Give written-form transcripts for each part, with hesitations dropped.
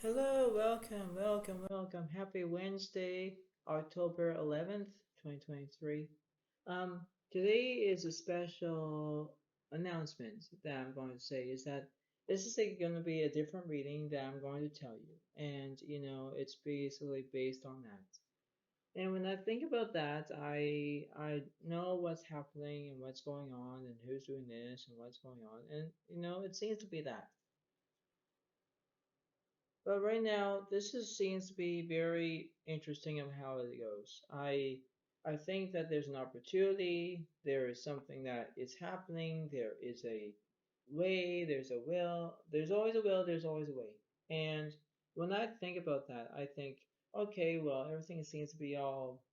Hello, welcome. Happy Wednesday, October 11th, 2023. Um, Today is a special announcement that I'm going to say is that this is going to be a different reading that I'm going to tell you. And, it's basically based on that. And when I think about that, I know what's happening and what's going on and who's doing this and what's going on. And, it seems to be that. But right now, seems to be very interesting of how it goes. I think that there's an opportunity. There is something that is happening. There is a way. There's a will. There's always a will. There's always a way. And when I think about that, I think, okay, well, everything seems to be all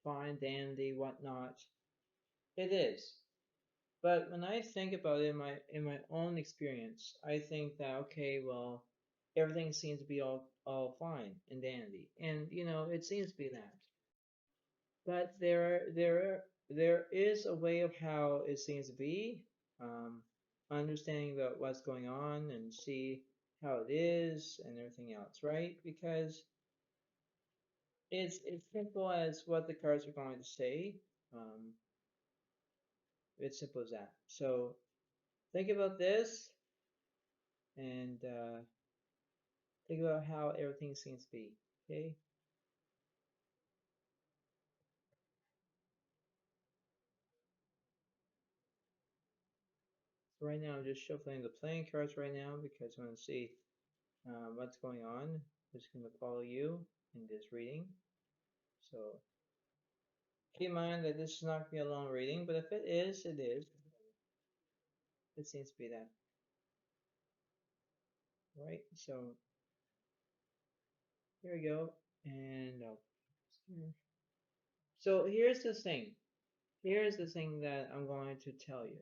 fine, dandy, whatnot. It is. But when I think about it in my own experience, I think that okay, well, everything seems to be all fine and dandy, and it seems to be that. But there is a way of how it seems to be, um, understanding about what's going on and see how it is and everything else, right? Because it's simple as what the cards are going to say. Um, it's simple as that. So think about this and think about how everything seems to be. Okay. So right now I'm just shuffling the playing cards right now because I want to see what's going on. I'm just going to follow you in this reading. So keep in mind that this is not going to be a long reading, but if it is, it is. It seems to be that. Right. So here we go. And so here's the thing. Here's the thing that I'm going to tell you.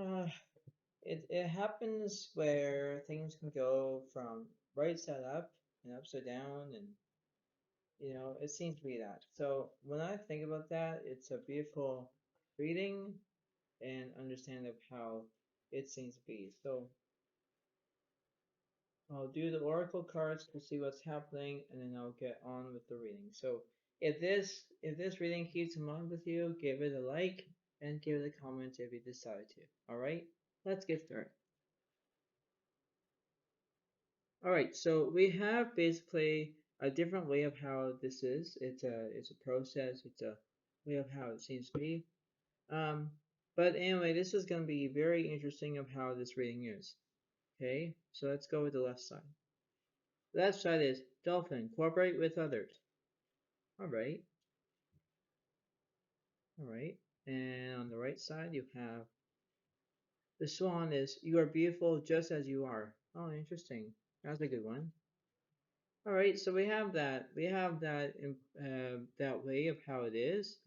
Uh, it happens where things can go from right side up and upside down, and it seems to be that. So when I think about that, it's a beautiful reading and understanding of how it seems to be. So I'll do the oracle cards to see what's happening, and then I'll get on with the reading. So if this reading keeps in mind with you, give it a like and give it a comment if you decide to. All right, let's get started. All right, so we have basically a different way of how this is. It's a process. It's a way of how it seems to be. Um, but anyway, this is going to be very interesting of how this reading is. Okay, so let's go with the left side. Left side is dolphin, cooperate with others. All right, all right. And on the right side, you have the swan is you are beautiful just as you are. Oh, interesting. That's a good one. All right, so we have that. We have that that way of how it is.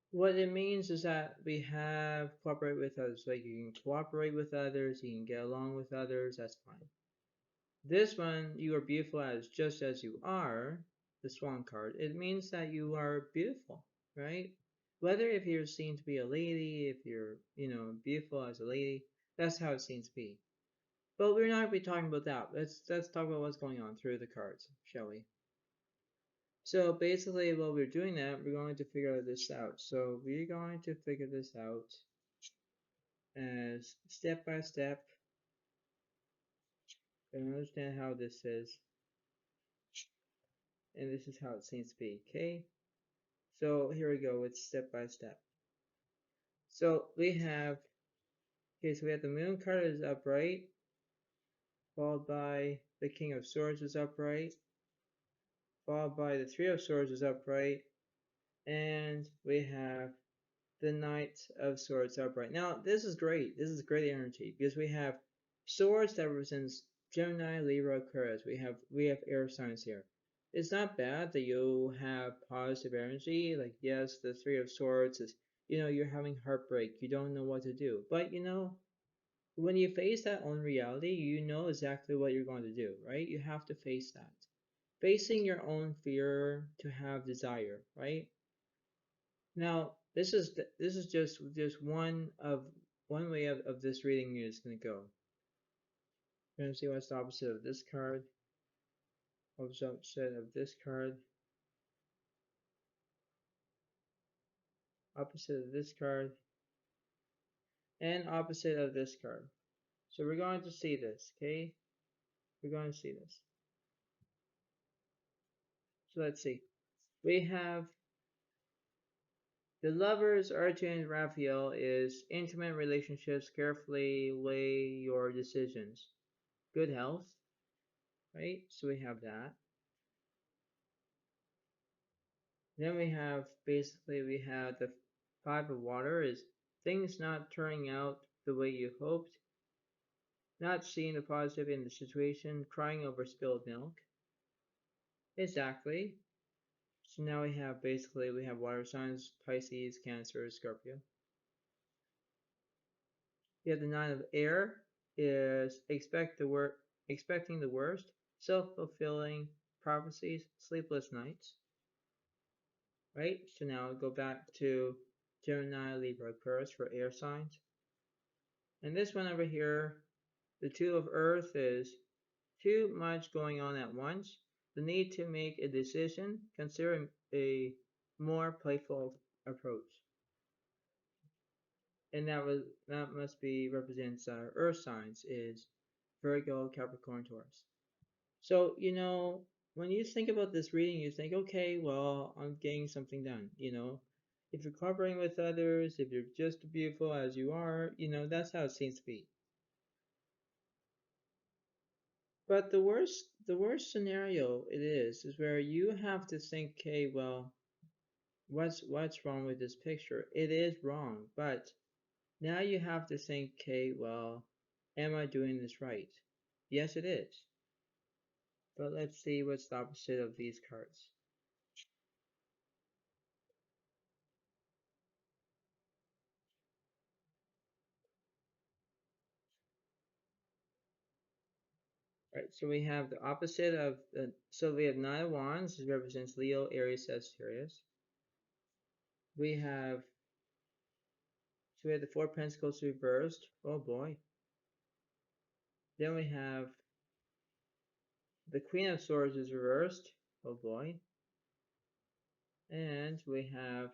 What it means is that we have cooperate with others. Like you can cooperate with others, you can get along with others. That's fine. This one, you are beautiful as just as you are. The swan card. It means that you are beautiful, right? Whether if you're seen to be a lady, if you're beautiful as a lady, that's how it seems to be. But we're not going to be talking about that. Let's talk about what's going on through the cards, shall we? So basically, while we're doing that, we're going to figure this out. So we're going to figure this out as step by step and understand how this is. And this is how it seems to be, okay? So here we go with step by step. So we have, okay, so we have the moon card is upright, followed by the king of swords is upright, followed by the three of swords is upright, and we have the Knight of Swords upright. Now, this is great. This is great energy because we have swords that represents Gemini, Libra, Aquarius. We have air signs here. It's not bad that you have positive energy. Like yes, the Three of Swords is you're having heartbreak. You don't know what to do, but when you face that on reality, you know exactly what you're going to do, right? You have to face that. Facing your own fear to have desire, right? Now, this is just one way of this reading is going to go. We're going to see what's the opposite of this card, opposite of this card, opposite of this card, and opposite of this card. So we're going to see this, okay? We're going to see this. So let's see. We have the lovers, Archie and Raphael, is intimate relationships, carefully weigh your decisions. Good health, right? So we have that. Then we have, basically, we have the Five of Water is things not turning out the way you hoped, not seeing the positive in the situation, crying over spilled milk. Exactly. So now we have, basically, we have water signs, Pisces, Cancer, Scorpio. We have the Nine of Air is expecting the worst, self-fulfilling prophecies, sleepless nights. Right? So now go back to Gemini, Libra, Aquarius for air signs. And this one over here, the Two of Earth is too much going on at once. The need to make a decision, consider a more playful approach. And that must be represents Earth signs is Virgo, Capricorn, Taurus. So, when you think about this reading, you think, okay, well, I'm getting something done, If you're cooperating with others, if you're just beautiful as you are, that's how it seems to be. But the worst scenario it is where you have to think, okay, well, what's wrong with this picture? It is wrong, but now you have to think, okay, well, am I doing this right? Yes, it is. But let's see what's the opposite of these cards. Right, so we have the opposite of so we have Nine of Wands, which represents Leo, Aries, Sagittarius. So we have the Four of Pentacles reversed. Oh boy. Then we have the Queen of Swords is reversed. Oh boy. And we have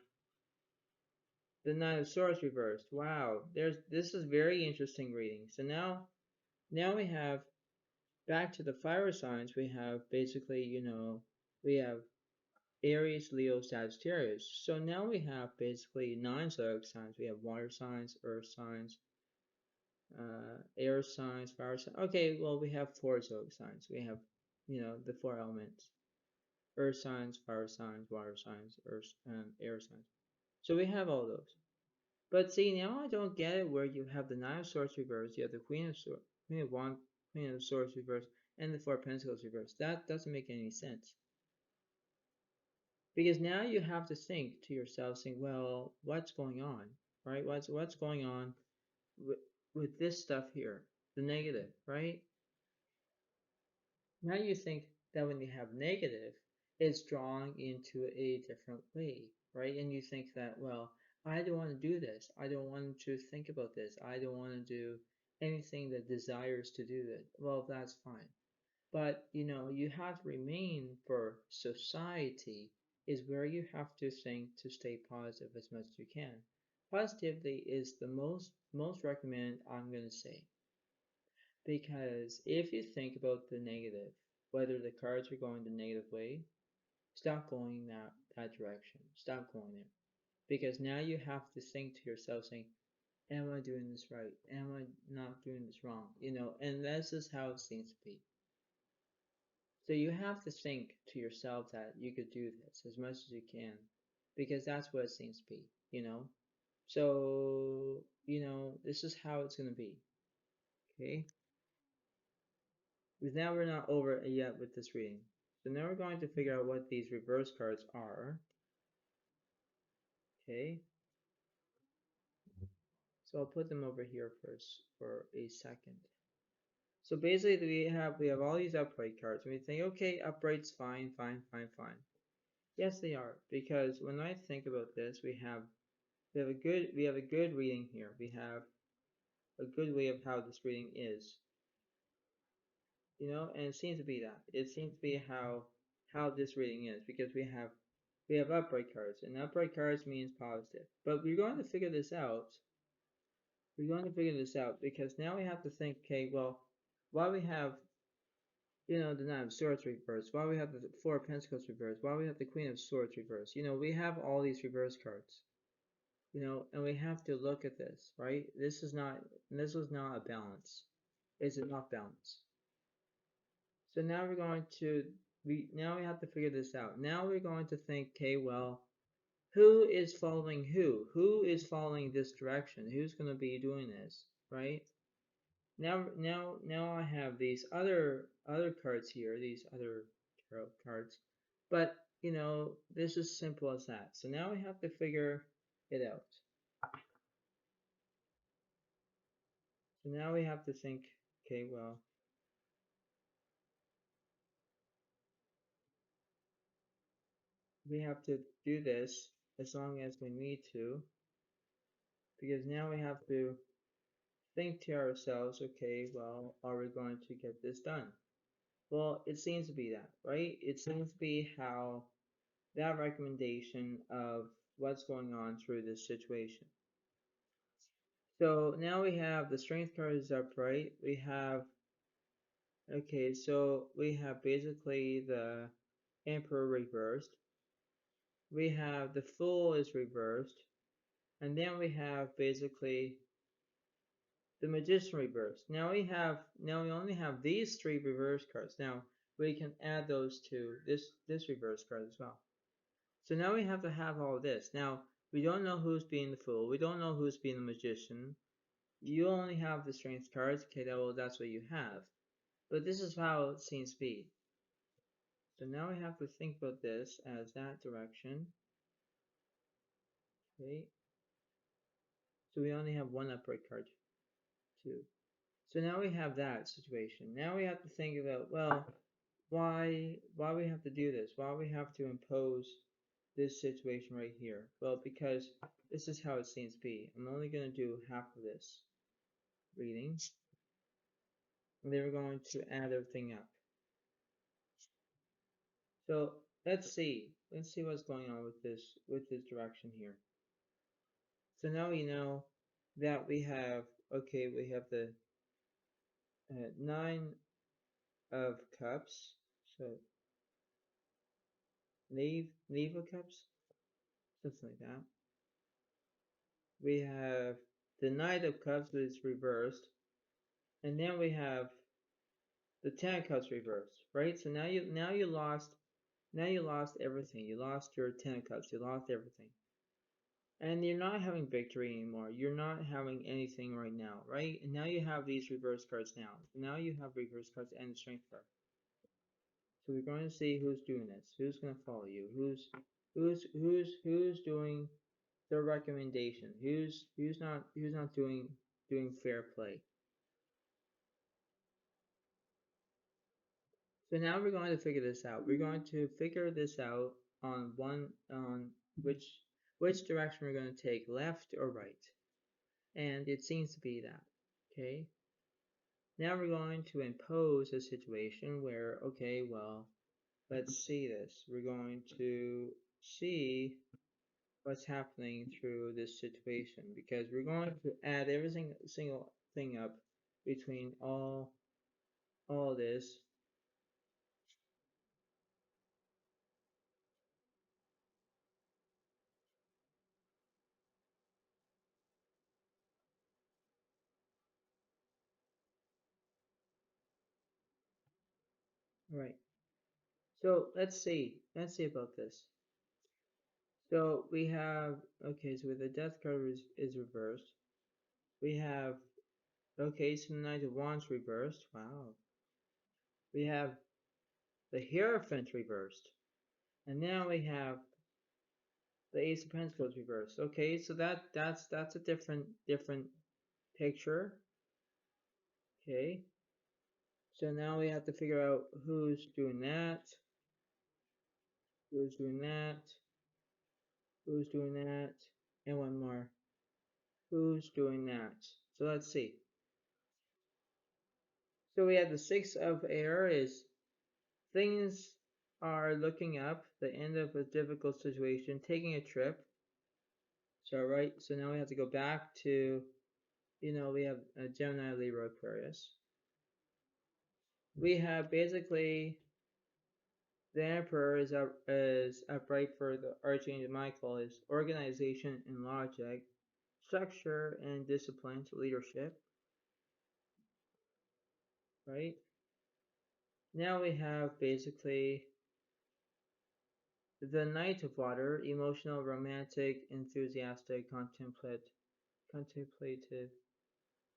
the Nine of Swords reversed. Wow, this is very interesting reading. So now we have back to the fire signs. We have basically, we have Aries, Leo, Sagittarius. So now we have basically 9 zodiac signs. We have water signs, earth signs, air signs, fire signs. Okay, well, we have 4 zodiac signs. We have, the 4 elements. Earth signs, fire signs, water signs, earth and air signs. So we have all those. But see, now I don't get it where you have the Nine of Swords reversed, you have the Queen of Swords, Queen of Swords reversed, and the Four of Pentacles reversed. That doesn't make any sense. Because now you have to think to yourself, saying, well, what's going on, right? What's going on with this stuff here, the negative, right? Now you think that when you have negative, it's drawn into a different way, right? And you think that, well, I don't want to do this. I don't want to think about this. I don't want to do anything that desires to do it. Well, that's fine. But you have to remain for society is where you have to think to stay positive as much as you can. Positivity is the most recommended, I'm going to say. Because if you think about the negative, whether the cards are going the negative way, stop going that direction. Stop going there. Because now you have to think to yourself saying, am I doing this right? Am I not doing this wrong? And this is how it seems to be. So you have to think to yourself that you could do this as much as you can, because that's what it seems to be. So, this is how it's going to be. Okay? Because now we're not over yet with this reading. So now we're going to figure out what these reverse cards are. Okay? So I'll put them over here first for a second. So basically we have all these upright cards, and we think, okay, upright's fine, fine, fine, fine. Yes, they are, because when I think about this, we have a good reading here. We have a good way of how this reading is. and it seems to be that. It seems to be how this reading is, because we have upright cards, and upright cards means positive. But we're going to figure this out. We're going to figure this out because now we have to think, okay, well, why we have the Nine of Swords reversed, why we have the Four of Pentacles reversed, why we have the Queen of Swords reversed. We have all these reverse cards. And we have to look at this, right? This is not a balance. It's an off balance. So now now we have to figure this out. Now we're going to think, okay, well, who is following who? Who is following this direction? Who's going to be doing this, right? Now I have these other cards here, these other tarot cards, but this is simple as that. So now we have to figure it out. So now we have to think, okay, well, we have to do this as long as we need to, because now we have to think to ourselves, okay, well, are we going to get this done? Well, it seems to be that, right? It seems to be how that recommendation of what's going on through this situation. So now we have the Strength card is upright. We have, okay, so we have basically the Emperor reversed. We have the Fool is reversed. And then we have basically the Magician reversed. Now we only have these three reverse cards. Now we can add those to this reverse card as well. So now we have to have all this. Now we don't know who's being the Fool. We don't know who's being the Magician. You only have the Strength cards. Okay, that's what you have. But this is how it seems to be. So now we have to think about this as that direction. Okay. So we only have one upright card. Two. So now we have that situation. Now we have to think about, well, why we have to do this? Why we have to impose this situation right here? Well, because this is how it seems to be. I'm only going to do half of this reading, and then we're going to add everything up. So let's see what's going on with this direction here. So now you know that we have the Nine of Cups. So Knave of Cups, something like that. We have the Knight of Cups, which is reversed, and then we have the Ten of Cups reversed, right? So now you lost everything. You lost your Ten of Cups. You lost everything. And you're not having victory anymore. You're not having anything right now, right? And now you have these reverse cards now. Now you have reverse cards and the Strength card. So we're going to see who's doing this. Who's going to follow you? Who's doing the recommendation? Who's not doing fair play? So now we're going to figure this out. We're going to figure this out on which direction we're going to take, left or right. And it seems to be that. Okay. Now we're going to impose a situation where, okay, well, let's see this. We're going to see what's happening through this situation, because we're going to add every single thing up between all this. Right. So let's see about this. So we have, okay, so the Death card is reversed. We have, okay, so the Knight of Wands reversed. Wow. We have the Hierophant reversed. And now we have the Ace of Pentacles reversed. Okay, so that's a different picture. Okay. So now we have to figure out who's doing that. Who's doing that? Who's doing that? And one more. Who's doing that? So let's see. So we have the Six of Air is things are looking up, the end of a difficult situation, taking a trip. So right, so now we have to go back to, we have Gemini, Libra, Aquarius. We have basically the Emperor is upright for the Archangel Michael is organization and logic, structure and discipline, so leadership, right? Now we have basically the Knight of Water, emotional, romantic, enthusiastic, contemplative,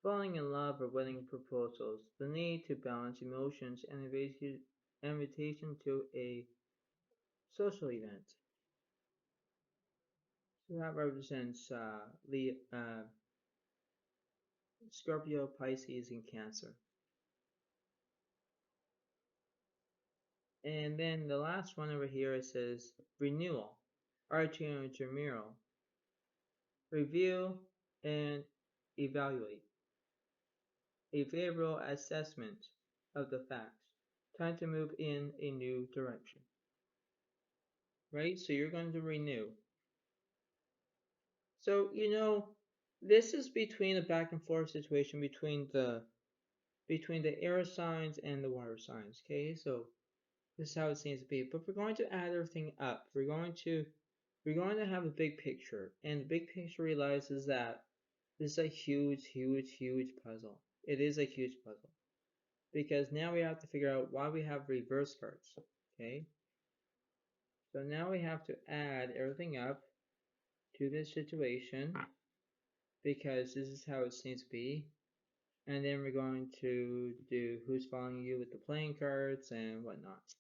falling in love or winning proposals, the need to balance emotions and invitation to a social event. So that represents Scorpio, Pisces, and Cancer. And then the last one over here it says renewal, Archangel, review and evaluate, a favorable assessment of the facts, time to move in a new direction. Right? So you're going to renew. So, this is between a back and forth situation between the air signs and the water signs. Okay, so this is how it seems to be. But we're going to add everything up. We're going to have a big picture, and the big picture realizes that this is a huge, huge, huge puzzle. It is a huge puzzle because now we have to figure out why we have reverse cards. Okay, so now we have to add everything up to this situation because this is how it seems to be. And then we're going to do who's following you with the playing cards and whatnot.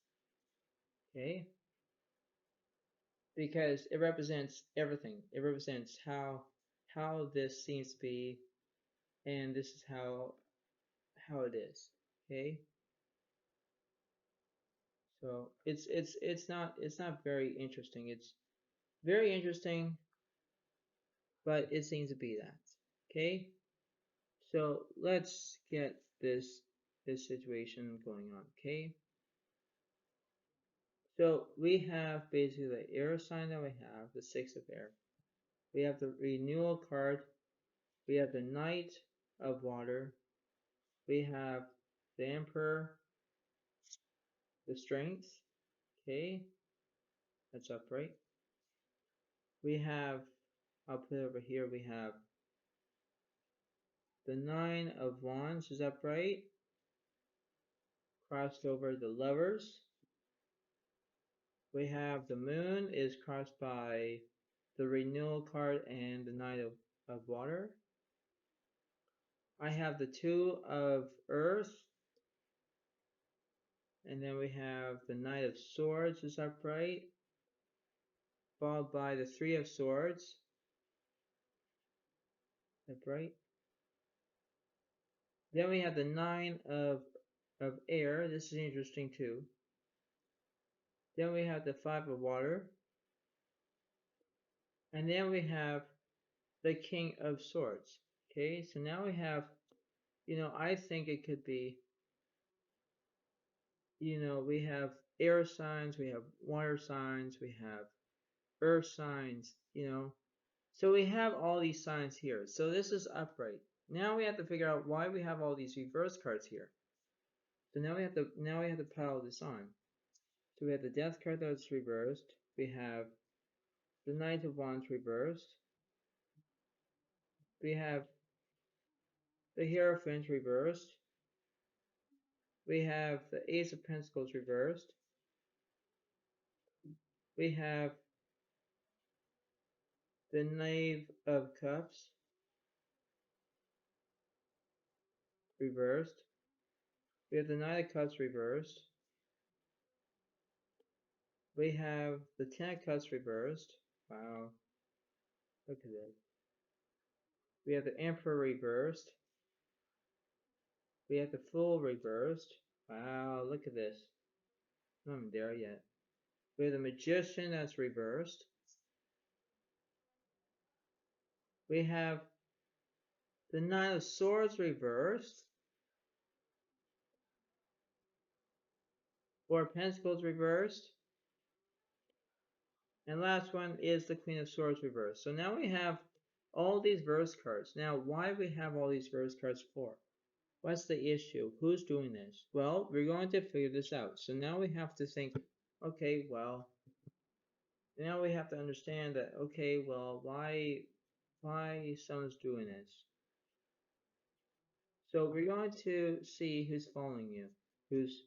Okay? Because it represents everything. It represents how this seems to be, and this is how it is. Okay? So it's not very interesting. It's very interesting, but it seems to be that. Okay? So let's get this situation going on. Okay? So we have basically the air sign that we have, the Six of Air. We have the renewal card. We have the Knight of Water. We have the Emperor, the Strength. Okay, that's upright. We have, I'll put it over here, we have the Nine of Wands is upright. Crossed over the Lovers. We have the Moon is crossed by the renewal card and the Knight of Water. I have the Two of Earth, and then we have the Knight of Swords is upright, followed by the Three of Swords, upright. Then we have the Nine of Air. This is interesting too. Then we have the Five of Water, and then we have the King of Swords. Okay, so now we have, I think it could be, we have air signs, we have water signs, we have earth signs, So we have all these signs here. So this is upright. Now we have to figure out why we have all these reverse cards here. So now we have to pile this on. So we have the Death card that's reversed. We have the Knight of Wands reversed. We have the Hierophant reversed. We have the Ace of Pentacles reversed. We have the Knave of Cups reversed. We have the Knight of Cups reversed. We have the Ten of Cups reversed. Wow. Look at this. We have the Emperor reversed. We have the Fool reversed. Wow, look at this. I'm not there yet. We have the Magician that's reversed. We have the Nine of Swords reversed. Four of Pentacles reversed. And last one is the Queen of Swords reversed. So now we have all these verse cards. Now, why do we have all these verse cards for? What's the issue? Who's doing this? Well, we're going to figure this out. So now we have to think, okay, well, now we have to understand that, okay, well, why someone's doing this? So we're going to see who's following you, who's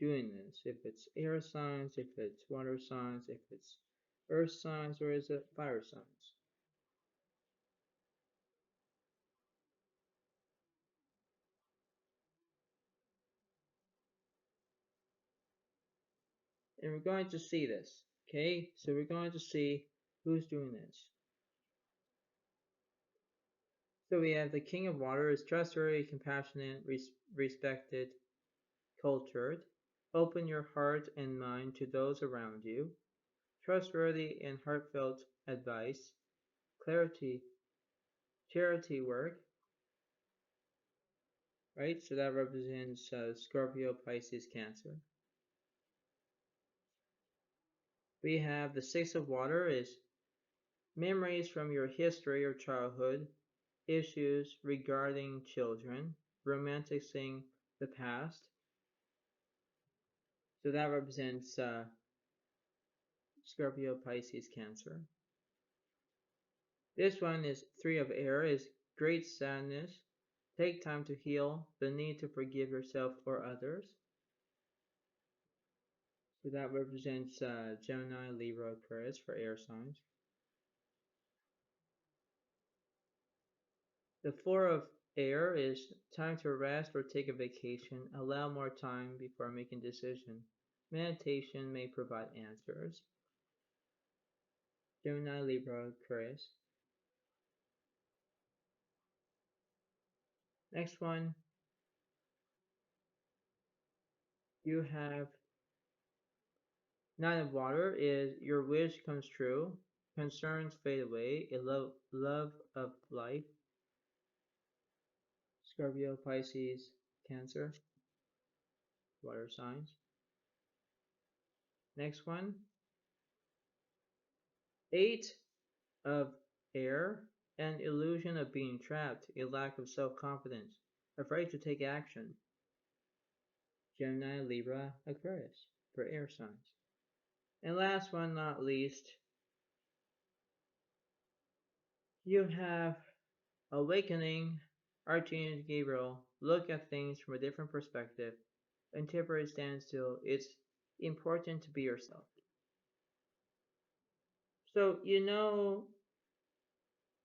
doing this. If it's air signs, if it's water signs, if it's earth signs, or is it fire signs? And we're going to see this. Okay, so we're going to see who's doing this. So we have the King of Water is trustworthy, compassionate, respected, cultured. Open your heart and mind to those around you. Trustworthy and heartfelt advice. Clarity, charity work. Right, so that represents Scorpio, Pisces, Cancer. We have the Six of Water is memories from your history or childhood, issues regarding children, romanticizing the past. So that represents Scorpio, Pisces, Cancer. This one is Three of Air is great sadness. Take time to heal, the need to forgive yourself or others. So that represents Gemini, Libra, Aquarius for air signs. The Four of Air is time to rest or take a vacation. Allow more time before making decision. Meditation may provide answers. Gemini, Libra, Aquarius. Next one, you have Nine of Water is your wish comes true. Concerns fade away. A love of life. Scorpio, Pisces, Cancer. Water signs. Next one, Eight of Air. An illusion of being trapped. A lack of self-confidence. Afraid to take action. Gemini, Libra, Aquarius for air signs. And last one, not least, you have Awakening, Archangel Gabriel. Look at things from a different perspective. And temporary standstill. It's important to be yourself. So,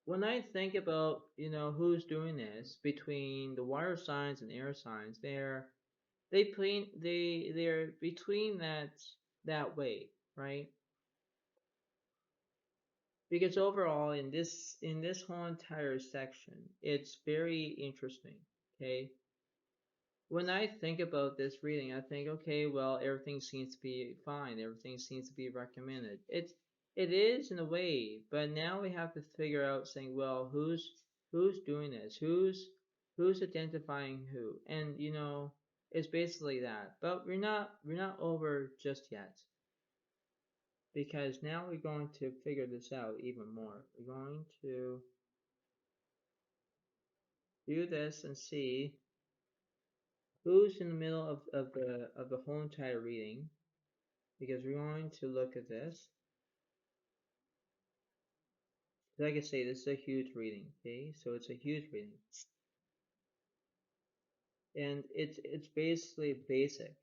when I think about, who's doing this between the water signs and air signs, they're between that way, right? Because overall in this whole entire section, it's very interesting. Okay, when I think about this reading, I think, okay, well, everything seems to be fine, everything seems to be recommended. It is in a way, but now we have to figure out saying, well, who's doing this, who's identifying who, and it's basically that. But we're not over just yet, because now we're going to figure this out even more. We're going to do this and see who's in the middle of the whole entire reading, because we're going to look at this. Like I say, this is a huge reading, okay? So it's a huge reading, and it's basically basic.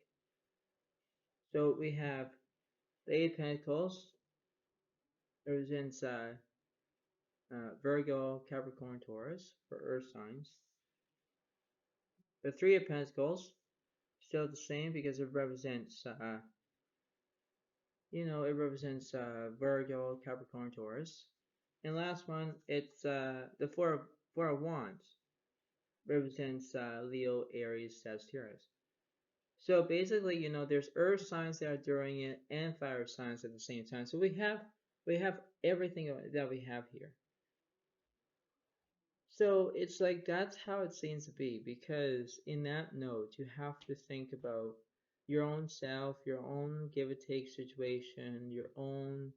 So we have the Eight of Pentacles represents Virgo, Capricorn, Taurus for earth signs. The Three of Pentacles, still the same because it represents Virgo, Capricorn, Taurus. And last one, it's the Four of Wands, represents Leo, Aries, Sagittarius. So basically, there's earth signs that are doing it and fire signs at the same time. So we have everything that we have here. So it's like that's how it seems to be, because in that note you have to think about your own self, your own give or take situation, your own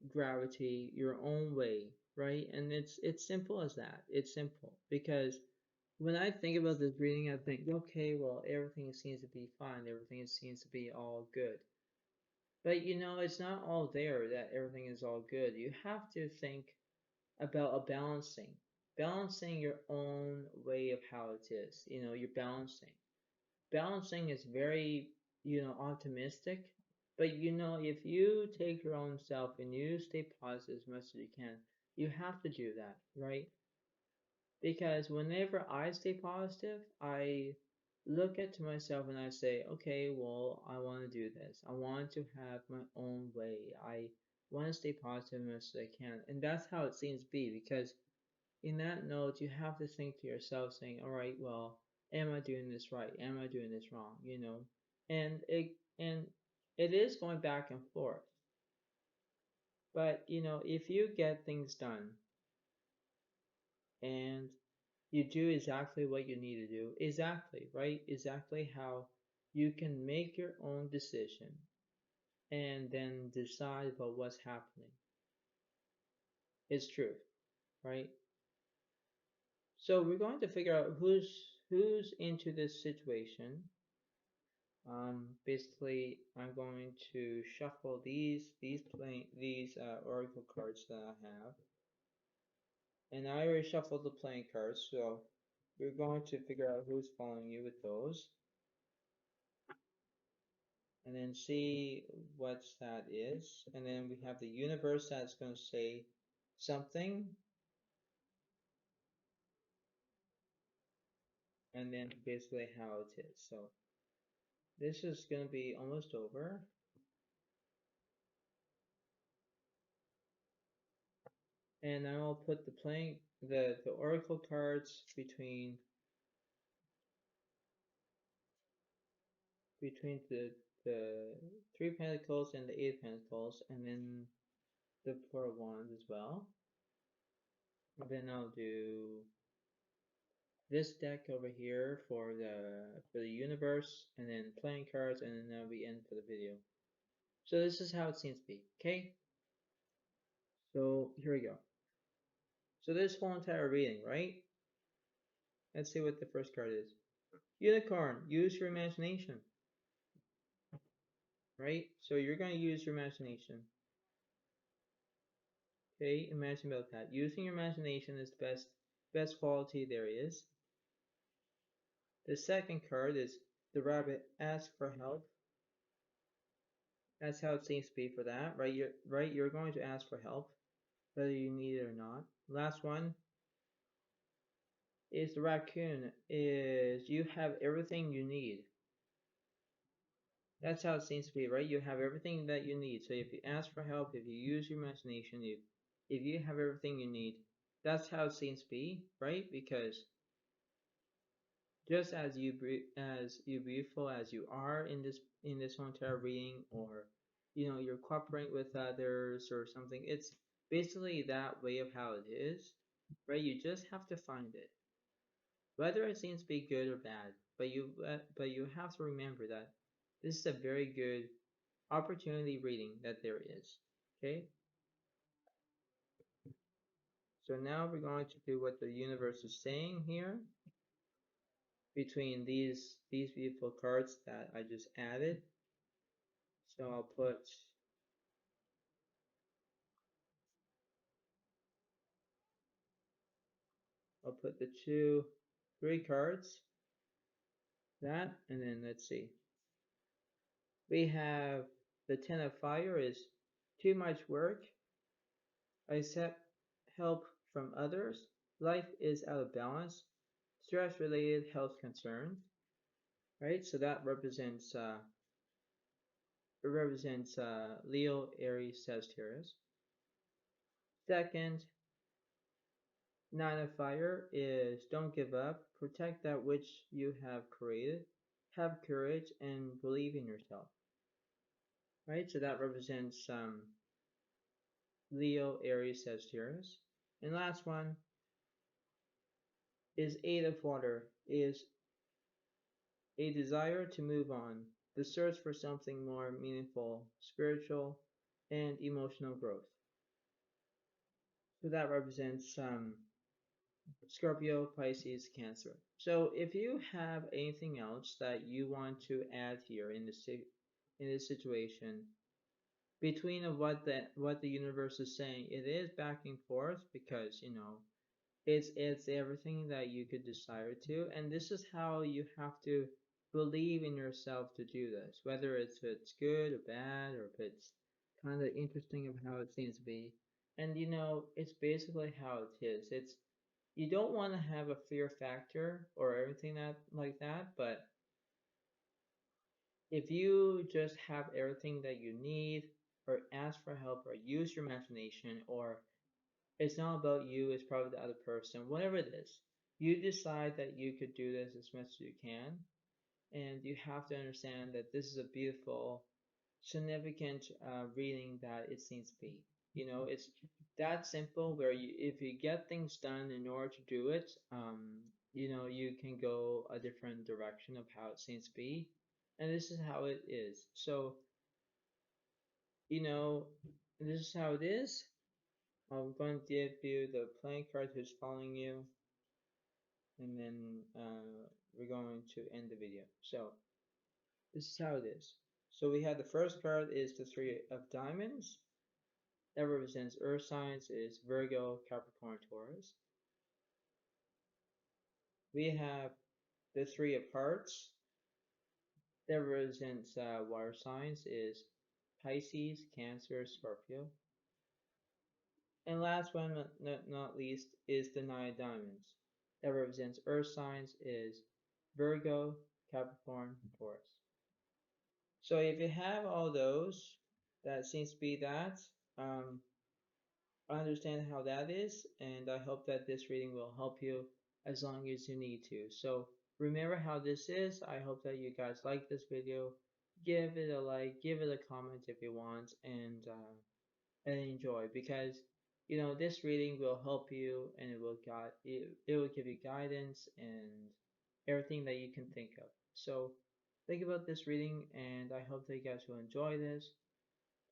gravity, your own way, right? And it's simple as that. It's simple because when I think about this reading, I think, okay, well, everything seems to be fine, everything seems to be all good. But you know, it's not all there that everything is all good. You have to think about a balancing your own way of how it is. You know, you're balancing is very, you know, optimistic, but you know, if you take your own self and you stay positive as much as you can, you have to do that, right? Because whenever I stay positive, I look at to myself and I say, okay, well, I want to do this. I want to have my own way. I want to stay positive as much as I can. And that's how it seems to be, because in that note, you have to think to yourself saying, all right, well, am I doing this right? Am I doing this wrong? You know, and it is going back and forth. But you know, if you get things done and you do exactly what you need to do, exactly, right? Exactly how you can make your own decision and then decide about what's happening. It's truth, right? So we're going to figure out who's into this situation. Basically, I'm going to shuffle these oracle cards that I have, and I already shuffled the playing cards, so we're going to figure out who's following you with those, and then see what that is, and then we have the universe that's going to say something, and then basically how it is. So this is going to be almost over. And I'll put the oracle cards between the Three of Pentacles and the Eight of Pentacles, and then the Four of Wands as well. And then I'll do this deck over here for the universe, and then playing cards, and then that'll be end for the video. So this is how it seems to be. Okay. So here we go. So this whole entire reading, right? Let's see what the first card is. Unicorn. Use your imagination. Right? So you're going to use your imagination. Okay, imagine about that. Using your imagination is the best quality there is. The second card is the rabbit. Ask for help. That's how it seems to be for that, right? You're going to ask for help, whether you need it or not. Last one is the raccoon. Is you have everything you need. That's how it seems to be, right? You have everything that you need. So if you ask for help, if you use your imagination, if you have everything you need, that's how it seems to be, right? Because just as you beautiful as you are in this entire reading, or you know, you're cooperating with others or something, it's basically that way of how it is, right? You just have to find it, whether it seems to be good or bad, but you have to remember that this is a very good opportunity reading that there is. Okay, so now we're going to do what the universe is saying here between these beautiful cards that I just added. So I'll put the three cards, that, and then let's see. We have the Ten of Fire is too much work. Accept help from others. Life is out of balance. Stress-related health concerns. Right, so that represents Leo, Aries, Sagittarius. Second, Nine of Fire is don't give up. Protect that which you have created. Have courage and believe in yourself. Right, so that represents Leo, Aries, Sagittarius. And last one is Eight of Water, is a desire to move on. the search for something more meaningful, spiritual, and emotional growth. So that represents Scorpio, Pisces, Cancer. So if you have anything else that you want to add here in this situation, between of what the universe is saying, it is back and forth because it's everything that you could desire to, and this is how you have to believe in yourself to do this, whether it's good or bad or if it's kind of interesting of how it seems to be. And it's basically how it is. It's you don't want to have a fear factor or everything that like that, but if you just have everything that you need or ask for help or use your imagination, or it's not about you, it's probably the other person, whatever it is, you decide that you could do this as much as you can, and you have to understand that this is a beautiful, significant reading that it seems to be. It's that simple where if you get things done in order to do it, you can go a different direction of how it seems to be. And this is how it is. So, you know, this is how it is. I'm going to give you the playing card who's following you, and then we're going to end the video. So, this is how it is. So we have the first card is the Three of Diamonds. That represents earth signs is Virgo, Capricorn, Taurus. We have the Three of Hearts. That represents water signs is Pisces, Cancer, Scorpio. And last one, not least, is the Nine of Diamonds. That represents earth signs is Virgo, Capricorn, Taurus. So if you have all those, that seems to be that. Um, I understand how that is, and I hope that this reading will help you as long as you need to. So remember how this is. I hope that you guys like this video. Give it a like, give it a comment if you want, and enjoy, because this reading will help you, and it will give you guidance and everything that you can think of. So think about this reading, and I hope that you guys will enjoy this.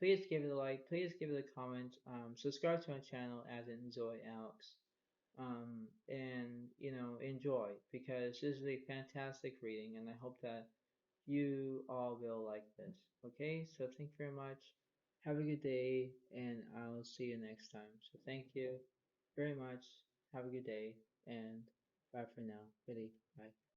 Please give it a like, please give it a comment, subscribe to my channel as in Zoe Alex, and enjoy, because this is a fantastic reading, and I hope that you all will like this. Okay, so thank you very much. Have a good day, and I'll see you next time. So thank you very much. Have a good day, and bye for now. Really, bye.